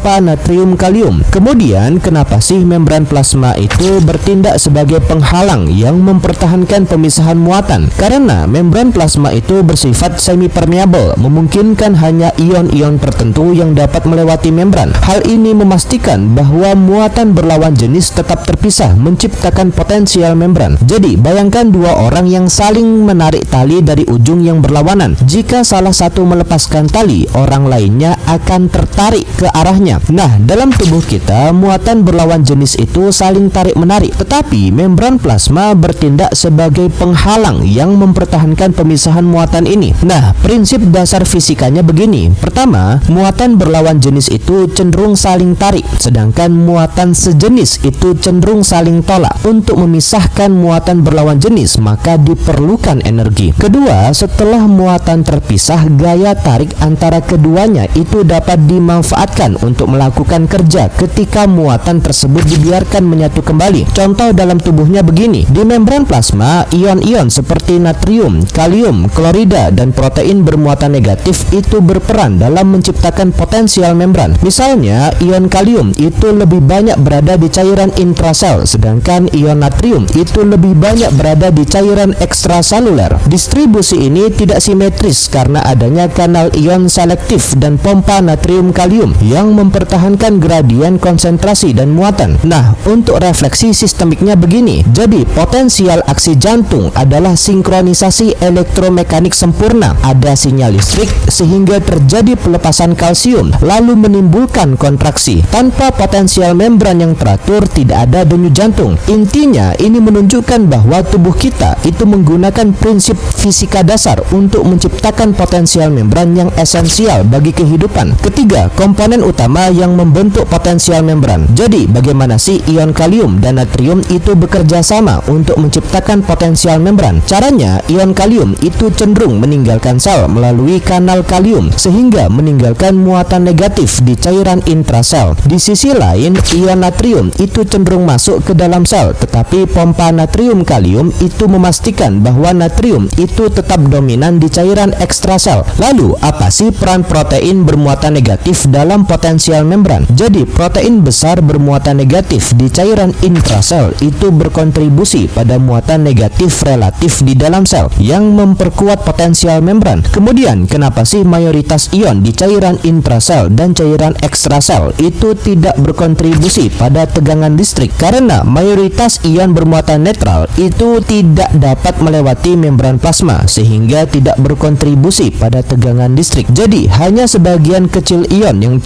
pompa natrium kalium. Kemudian, kenapa sih membran plasma itu bertindak sebagai penghalang yang mempertahankan pemisahan muatan? Karena membran plasma itu bersifat semi-permeable, memungkinkan hanya ion-ion tertentu yang dapat melewati membran. Hal ini memastikan bahwa muatan berlawan jenis tetap terpisah, menciptakan potensial membran. Jadi, bayangkan dua orang yang saling menarik tali dari ujung yang berlawanan. Jika salah satu melepaskan tali, orang lainnya akan tertarik ke arahnya. Nah, dalam tubuh kita, muatan berlawan jenis itu saling tarik-menarik, tetapi membran plasma bertindak sebagai penghalang yang mempertahankan pemisahan muatan ini. Nah, prinsip dasar fisikanya begini. Pertama, muatan berlawan jenis itu cenderung saling tarik, sedangkan muatan sejenis itu cenderung saling tolak. Untuk memisahkan muatan berlawan jenis, maka diperlukan energi. Kedua, setelah muatan terpisah, gaya tarik antara keduanya itu dapat dimanfaatkan untuk melakukan kerja ketika muatan tersebut dibiarkan menyatu kembali. Contoh dalam tubuhnya begini. Di membran plasma, ion-ion seperti natrium, kalium, klorida, dan protein bermuatan negatif itu berperan dalam menciptakan potensial membran. Misalnya, ion kalium itu lebih banyak berada di cairan intrasel, sedangkan ion natrium itu lebih banyak berada di cairan ekstraseluler. Distribusi ini tidak simetris karena adanya kanal ion selektif dan pompa natrium kalium yang mempertahankan gradien konsentrasi dan muatan. Nah, untuk refleksi sistemiknya begini. Jadi, potensial aksi jantung adalah sinkronisasi elektromekanik sempurna. Ada sinyal listrik sehingga terjadi pelepasan kalsium, lalu menimbulkan kontraksi. Tanpa potensial membran yang teratur, tidak ada denyut jantung. Intinya, ini menunjukkan bahwa tubuh kita itu menggunakan prinsip fisika dasar untuk menciptakan potensial membran yang esensial bagi kehidupan. Ketiga, komponen utama yang membentuk potensial membran. Jadi, bagaimana sih ion kalium dan natrium itu bekerja sama untuk menciptakan potensial membran? Caranya, ion kalium itu cenderung meninggalkan sel melalui kanal kalium sehingga meninggalkan muatan negatif di cairan intrasel. Di sisi lain, ion natrium itu cenderung masuk ke dalam sel, tetapi pompa natrium kalium itu memastikan bahwa natrium itu tetap dominan di cairan ekstrasel. Lalu, apa sih peran protein bermuatan negatif dalam potensial membran? Jadi, protein besar bermuatan negatif di cairan intrasel itu berkontribusi pada muatan negatif relatif di dalam sel yang memperkuat potensial membran. Kemudian, kenapa sih mayoritas ion di cairan intrasel dan cairan ekstrasel itu tidak berkontribusi pada tegangan listrik? Karena mayoritas ion bermuatan netral itu tidak dapat melewati membran plasma sehingga tidak berkontribusi pada tegangan listrik. Jadi, hanya sebagian kecil ion yang